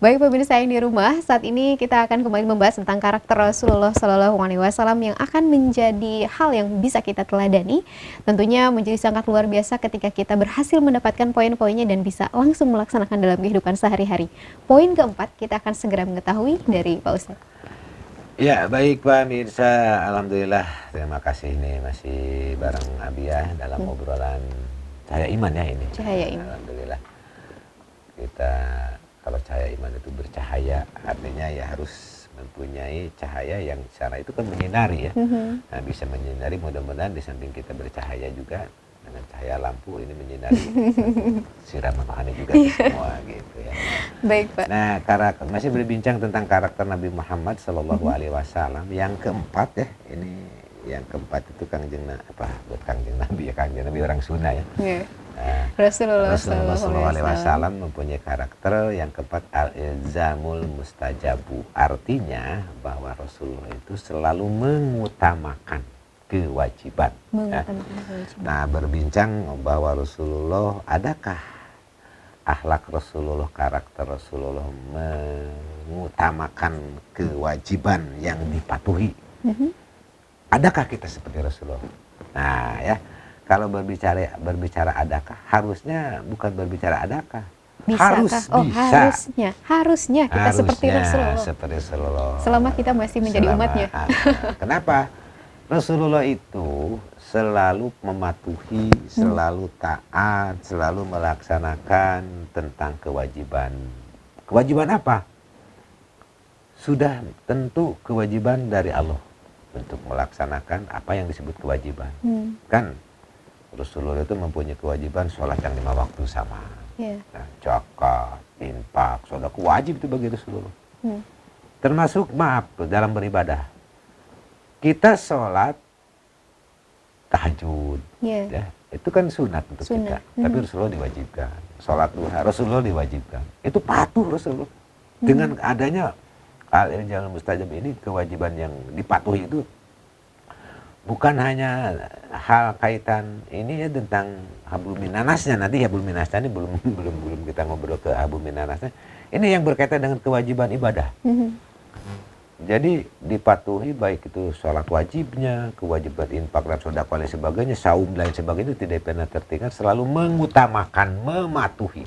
Baik pemirsa yang di rumah, saat ini kita akan kembali membahas tentang karakter Rasulullah Shallallahu Alaihi Wasallam yang akan menjadi hal yang bisa kita teladani. Tentunya menjadi sangat luar biasa ketika kita berhasil mendapatkan poin-poinnya dan bisa langsung melaksanakan dalam kehidupan sehari-hari. Poin keempat kita akan segera mengetahui dari Pak Ustadz. Ya, baik Pak Mirsa, alhamdulillah. Terima kasih nih masih bareng Abi ya dalam obrolan cahaya iman ya ini. Cahaya iman. Alhamdulillah. Kita kalau cahaya iman itu bercahaya, artinya ya harus mempunyai cahaya yang secara itu kan menyinari ya. Nah, bisa menyinari, mudah-mudahan di samping kita bercahaya juga dengan cahaya lampu ini menyinari siraman rohani juga semua gitu ya. Baik Pak. Nah, masih berbincang tentang karakter Nabi Muhammad Sallallahu Alaihi Wasallam yang keempat ya. Ini yang keempat itu buat Kangjeng Nabi ya, Kangjeng Nabi orang Sunda ya. Nah, Rasulullah Sallallahu Alaihi Wasallam mempunyai karakter yang keempat al-ilzamul mustajabu. Artinya bahwa Rasulullah itu selalu mengutamakan kewajiban. Nah, berbincang bahwa Rasulullah, adakah akhlak Rasulullah, karakter Rasulullah mengutamakan kewajiban yang dipatuhi? Adakah kita seperti Rasulullah? Nah ya, kalau berbicara adakah, harusnya bukan berbicara adakah. Harusnya kita seperti Rasulullah. Selama kita masih menjadi umatnya. Kenapa? Rasulullah itu selalu mematuhi, selalu taat, selalu melaksanakan tentang kewajiban. Kewajiban apa? Sudah tentu kewajiban dari Allah untuk melaksanakan apa yang disebut kewajiban. Kan Rasulullah itu mempunyai kewajiban sholat yang 5 waktu sama. Nah, zakat, infak, sedekah wajib itu bagi Rasulullah. Termasuk dalam beribadah. Kita sholat tahajud, ya, itu kan sunat untuk kita. Tapi Rasulullah diwajibkan. Sholat duha Rasulullah diwajibkan. Itu patuh Rasulullah. Dengan adanya al-ilzamul mustajab ini, kewajiban yang dipatuhi itu bukan hanya hal kaitan ini ya tentang hablum minanasnya. Nanti hablum minanasnya ini belum kita ngobrol ke hablum minanasnya. Ini yang berkaitan dengan kewajiban ibadah. Jadi dipatuhi baik itu sholat wajibnya, kewajiban infak dan sedekah dan sebagainya, saum dan sebagainya tidak pernah tertinggal, selalu mengutamakan, mematuhi.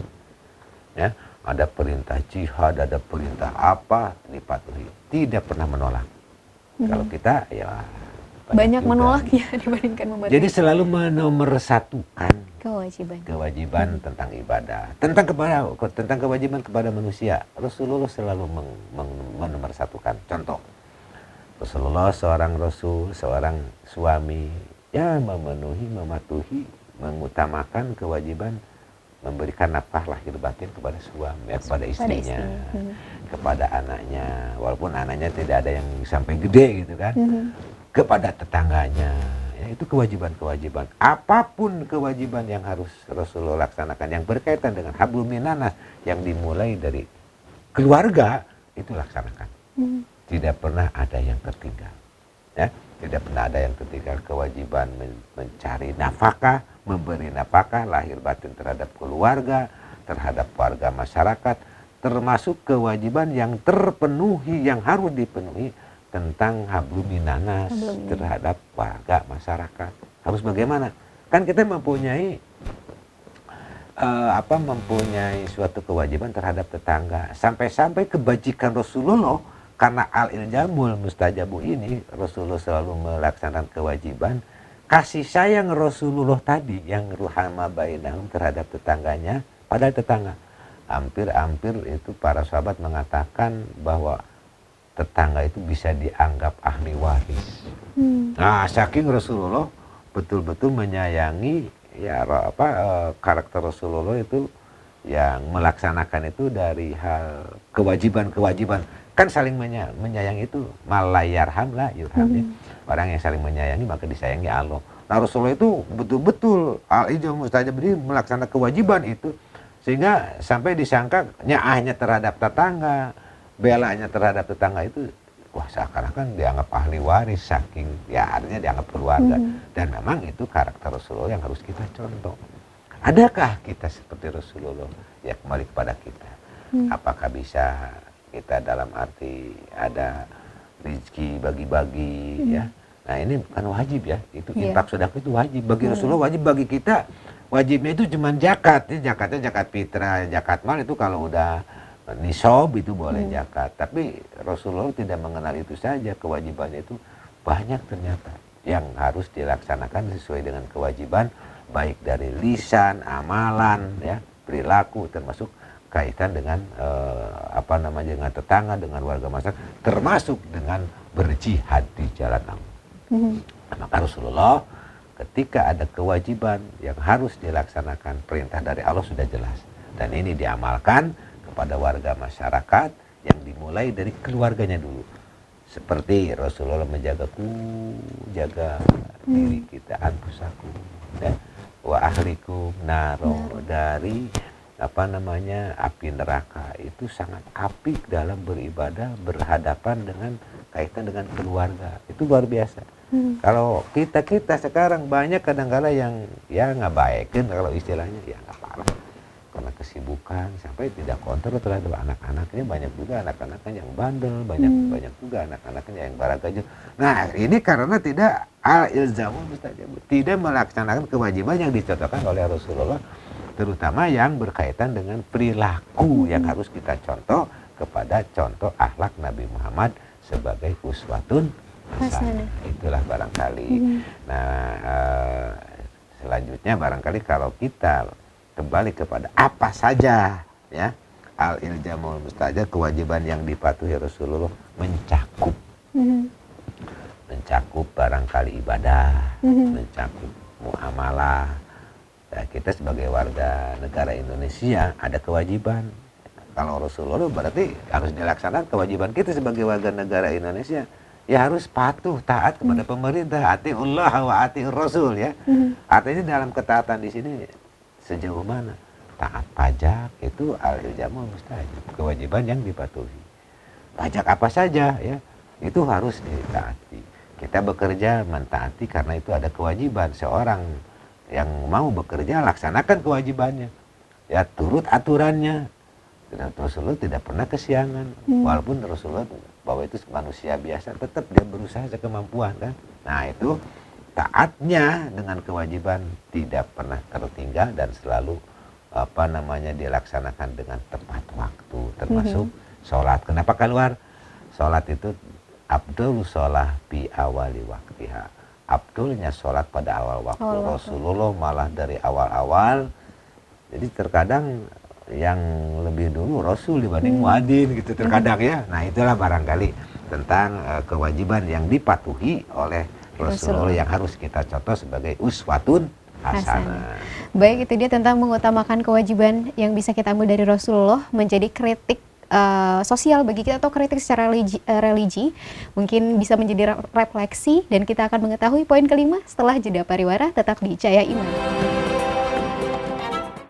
Ya, ada perintah jihad, ada perintah apa, dipatuhi, tidak pernah menolak. Kalau kita ya banyak menolaknya dibandingkan mematuhi. Jadi selalu menomorsatukan kewajiban tentang ibadah, tentang kewajiban kepada manusia. Rasulullah selalu menomorsatukan. Contoh, Rasulullah seorang rasul, seorang suami, ya mematuhi, mengutamakan kewajiban memberikan nafkah lahir batin kepada suami, kepada istrinya, kepada anaknya, walaupun anaknya tidak ada yang sampai gede gitu kan, kepada tetangganya. Ya, itu kewajiban-kewajiban. Apapun kewajiban yang harus Rasulullah laksanakan yang berkaitan dengan hablum minanas yang dimulai dari keluarga, itu laksanakan. Tidak pernah ada yang tertinggal. Ya, tidak pernah ada yang tertinggal. Kewajiban mencari nafkah, memberi nafkah lahir batin terhadap keluarga, terhadap warga masyarakat, termasuk kewajiban yang terpenuhi, yang harus dipenuhi tentang hablum minanas terhadap warga masyarakat. Harus bagaimana? Kan kita mempunyai mempunyai suatu kewajiban terhadap tetangga. Sampai-sampai kebajikan Rasulullah, karena al-ilzamul mustajabu ini, Rasulullah selalu melaksanakan kewajiban. Kasih sayang Rasulullah tadi yang ruhama bainahum terhadap tetangganya, padahal tetangga. Hampir-hampir itu para sahabat mengatakan bahwa tetangga itu bisa dianggap ahli waris. Nah, saking Rasulullah betul-betul menyayangi ya karakter Rasulullah itu yang melaksanakan itu dari hal kewajiban-kewajiban. Kan saling menyayangi itu malayarham lah yurhamnya. Orang yang saling menyayangi maka disayangi Allah. Nah, Rasulullah itu betul-betul al-ilzamul mustajab ini melaksanakan kewajiban itu sehingga sampai disangka nyaahnya terhadap tetangga, belanya terhadap tetangga itu wah seakan-akan dianggap ahli waris, saking ya artinya dianggap keluarga. Dan memang itu karakter Rasulullah yang harus kita contoh. Adakah kita seperti Rasulullah? Ya kembali kepada kita. Apakah bisa kita dalam arti ada rezeki bagi-bagi ya. Nah ini bukan wajib ya, itu infak sedekah itu wajib bagi Rasulullah, wajib bagi kita. Wajibnya itu cuma zakat, ya, zakatnya zakat fitrah, zakat mal itu kalau udah nisab itu boleh zakat. Tapi Rasulullah tidak mengenal itu saja, kewajibannya itu banyak ternyata yang harus dilaksanakan sesuai dengan kewajiban, baik dari lisan, amalan, ya, perilaku, termasuk kaitan dengan dengan tetangga, dengan warga masyarakat, termasuk dengan berjihad di jalan Allah. Maka Rasulullah ketika ada kewajiban yang harus dilaksanakan, perintah dari Allah sudah jelas, dan ini diamalkan kepada warga masyarakat yang dimulai dari keluarganya dulu. Seperti Rasulullah menjagaku, jaga diri kita, anfusakum, ya, wa ahlikum naro, dari api neraka. Itu sangat apik dalam beribadah, berhadapan dengan kaitan dengan keluarga. Itu luar biasa. Kalau kita sekarang banyak kadang-kala yang ya ngabaikan, kalau istilahnya ya nggak apa-apa, karena kesibukan sampai tidak kontrol terhadap anak-anaknya. Banyak juga anak-anaknya yang bandel, banyak juga anak-anaknya yang baragajul. Nah ini karena tidak al-ilzamu mustajab, tidak melaksanakan kewajiban yang dicontohkan oleh Rasulullah, terutama yang berkaitan dengan perilaku yang harus kita contoh kepada contoh akhlak Nabi Muhammad sebagai uswatun hasanah. Itulah barangkali. Nah selanjutnya barangkali kalau kita kembali kepada apa saja ya al-ilzamul mustajab, kewajiban yang dipatuhi Rasulullah mencakup barangkali ibadah, mencakup muamalah. Nah, kita sebagai warga negara Indonesia ada kewajiban. Kalau Rasulullah berarti harus dilaksanakan kewajiban kita sebagai warga negara Indonesia. Ya harus patuh, taat kepada pemerintah, atiullah wa atiur rasul ya. Artinya dalam ketaatan di sini sejauh mana? Taat pajak itu al-ilzamul mustajab, kewajiban yang dipatuhi. Pajak apa saja ya, itu harus ditaati. Kita bekerja mentaati karena itu ada kewajiban. Seorang yang mau bekerja laksanakan kewajibannya. Ya turut aturannya. Dan Rasulullah tidak pernah kesiangan. Walaupun Rasulullah bahwa itu manusia biasa, tetap dia berusaha sekemampuan kan. Nah itu taatnya dengan kewajiban tidak pernah tertinggal dan selalu dilaksanakan dengan tepat waktu, termasuk sholat. Kenapa keluar? Sholat itu abdul sholah bi awali waktiha. Abdulnya sholat pada awal waktu. Rasulullah malah dari awal-awal. Jadi terkadang yang lebih dulu Rasul dibanding muadzin gitu terkadang ya. Nah itulah barangkali tentang kewajiban yang dipatuhi oleh Rasulullah yang harus kita contoh sebagai uswatun hasanah. Baik, itu dia tentang mengutamakan kewajiban yang bisa kita ambil dari Rasulullah menjadi kritik sosial bagi kita atau kritik secara religi. Mungkin bisa menjadi refleksi, dan kita akan mengetahui poin kelima setelah jeda pariwara. Tetap di Cahaya Iman.